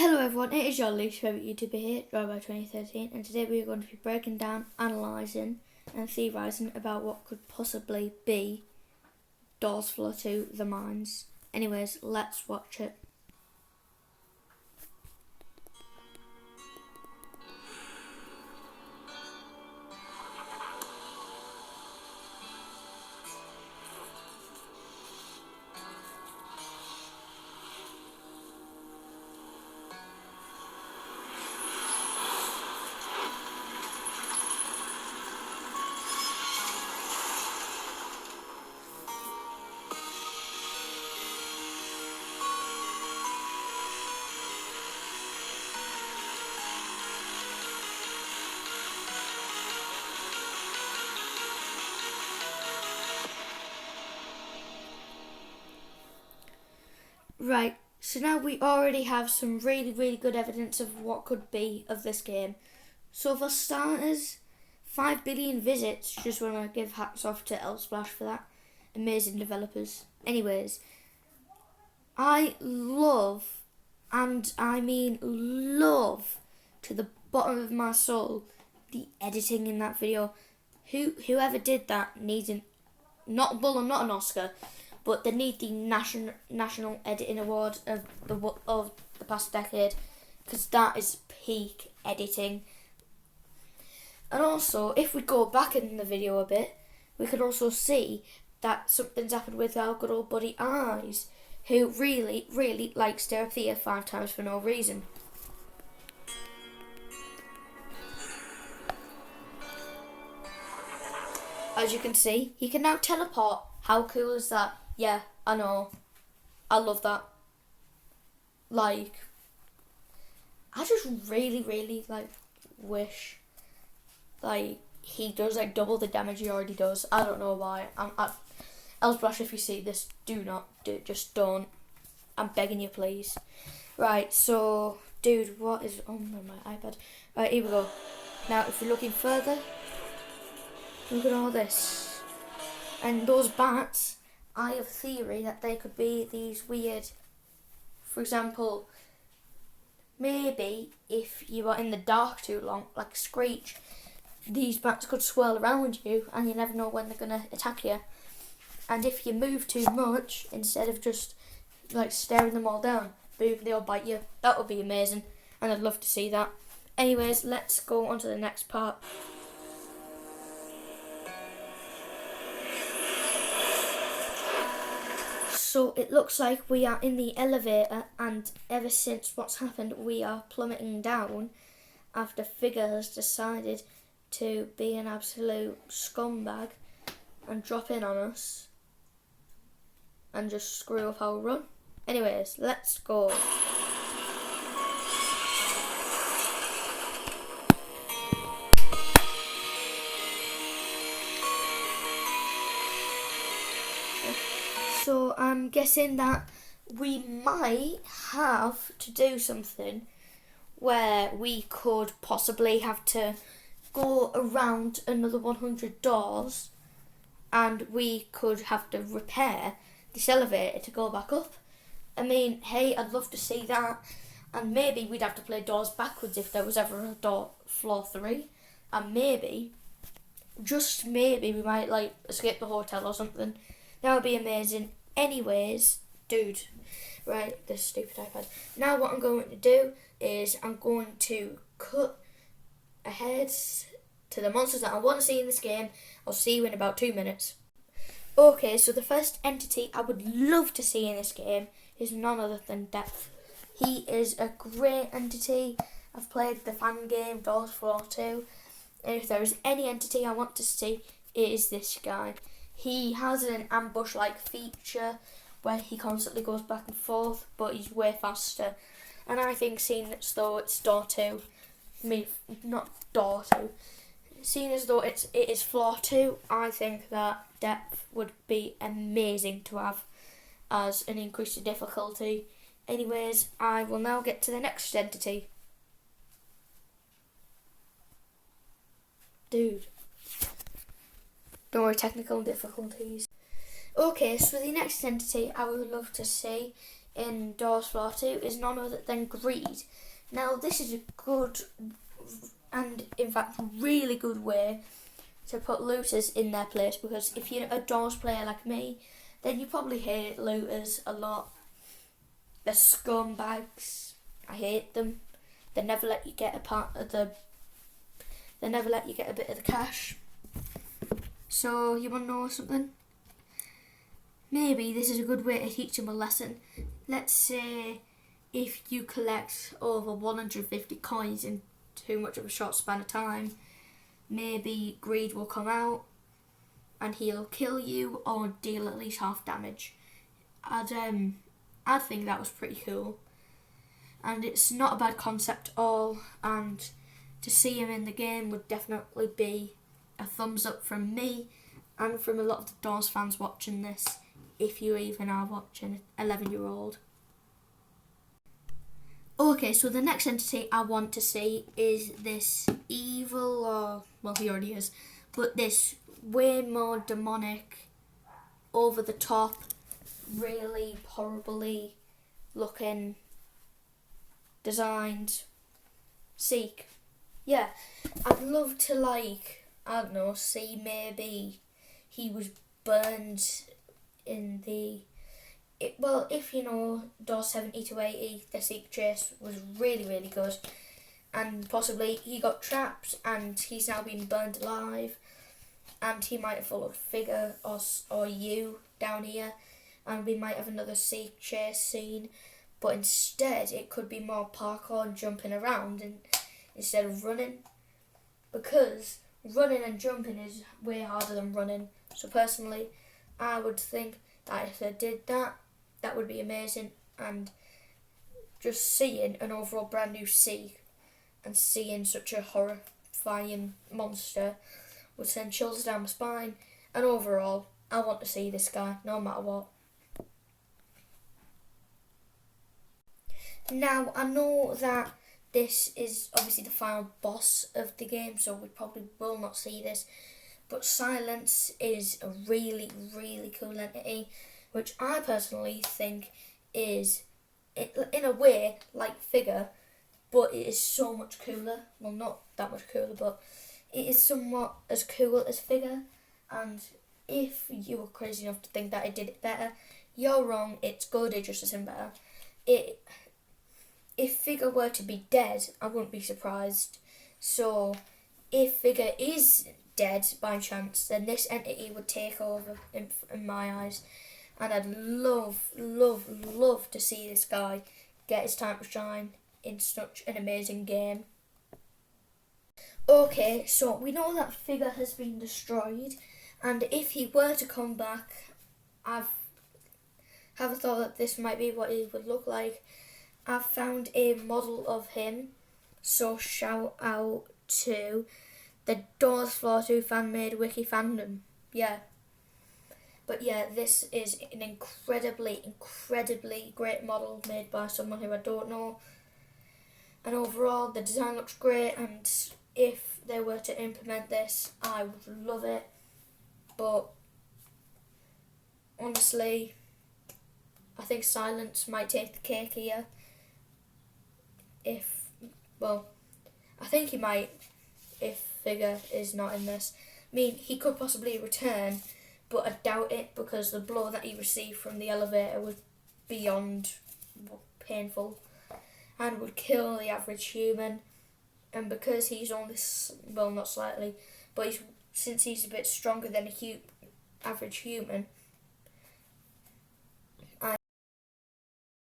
Hello everyone, it is your least favourite YouTuber here, Drive by 2013, and today we are going to be breaking down, analysing and theorising about what could possibly be Doors Floor 2, The Mines. Anyways, let's watch it. Right, so now we already have some really good evidence of what could be of this game. So for starters, 5 billion visits. Just want to give hats off to Elsplash for that. Amazing developers. Anyways, I love, and I mean love, to the bottom of my soul, the editing in that video. Whoever did that needs not an Oscar, but they need the national editing award of the past decade, because that is peak editing. And also, if we go back in the video a bit, we could also see that something's happened with our good old buddy Eyes, who really likes to appear 5 times for no reason. As you can see, he can now teleport. How cool is that? Yeah, I know. I love that. Like, I just really wish he does double the damage he already does. I don't know why. Elsplash, if you see this, just don't. I'm begging you, please. Right, so, dude, what is on my iPad? Right, here we go. Now, if you're looking further, look at all this. And those bats, I have a theory that they could be these weird, for example, maybe if you are in the dark too long, like Screech, these bats could swirl around you and you never know when they're going to attack you. And if you move too much, instead of just staring them all down, boom, they'll bite you. That would be amazing, and I'd love to see that. Anyways, let's go on to the next part. So it looks like we are in the elevator, and ever since what's happened, we are plummeting down after Figure has decided to be an absolute scumbag and drop in on us and just screw up our run. Anyways, let's go. So I'm guessing that we might have to do something where we could possibly have to go around another 100 doors, and we could have to repair this elevator to go back up. I mean, hey, I'd love to see that. And maybe we'd have to play doors backwards if there was ever a door floor 3. And maybe, just maybe, we might escape the hotel or something. That would be amazing. Anyways, dude, right, this stupid iPad. Now what I'm going to do is I'm going to cut ahead to the monsters that I want to see in this game. I'll see you in about 2 minutes. Okay, so the first entity I would love to see in this game is none other than Depth. He is a great entity. I've played the fan game, Doors Floor 2, and if there is any entity I want to see, it is this guy. He has an ambush-like feature where he constantly goes back and forth, but he's way faster. And I think, seeing as though it's Door 2, not Door 2, seeing as though it is Floor 2, I think that Depth would be amazing to have as an increased difficulty. Anyways, I will now get to the next entity. Dude. Don't worry, technical difficulties. Okay, so the next entity I would love to see in Doors Floor 2 is none other than greed. Now, this is a good and, in fact, really good way to put looters in their place, because if you're a Doors player like me, then you probably hate looters a lot. They're scumbags. I hate them. They never let you get a part of the. They never let you get a bit of the cash. So, you want to know something? Maybe this is a good way to teach them a lesson. Let's say if you collect over 150 coins in too much of a short span of time, maybe greed will come out and he'll kill you or deal at least half damage. I'd think that was pretty cool. And it's not a bad concept at all, and to see him in the game would definitely be a thumbs up from me and from a lot of the Doors fans watching this, if you even are watching, 11-year-old. Okay, so the next entity I want to see is this evil, or, well, he already is, but this way more demonic, over the top, really horribly looking, designed Seek. Yeah, I'd love to, I don't know, see maybe he was burned in the... if you know Doors 70 to 80, the Seek chase was really, really good. And possibly he got trapped and he's now been burned alive. And he might have followed Figure or you down here. And we might have another Seek chase scene. But instead, it could be more parkour and jumping around instead of running. Because running and jumping is way harder than running. So personally, I would think that if they did that, that would be amazing. And just seeing an overall brand new Seek and seeing such a horrifying monster would send chills down my spine. And overall, I want to see this guy, no matter what. Now, I know that this is obviously the final boss of the game, so we probably will not see this. But Silence is a really, really cool entity, which I personally think is, in a way, like Figure, but it is so much cooler. Well, not that much cooler, but it is somewhat as cool as Figure. And if you were crazy enough to think that it did it better, you're wrong. It's good, it just isn't better. If Figure were to be dead, I wouldn't be surprised. So, if Figure is dead by chance, then this entity would take over in my eyes. And I'd love, love, love to see this guy get his time to shine in such an amazing game. Okay, so we know that Figure has been destroyed, and if he were to come back, I've have a thought that this might be what he would look like. I've found a model of him, so shout out to the Doors Floor 2 fan-made wiki fandom. Yeah. But yeah, this is an incredibly, incredibly great model made by someone who I don't know. And overall, the design looks great, and if they were to implement this, I would love it. But honestly, I think Silence might take the cake here. I think he might, if Figure is not in this. I mean, he could possibly return, but I doubt it, because the blow that he received from the elevator was beyond painful and would kill the average human. And because he's only, not slightly, but since he's a bit stronger than a average human,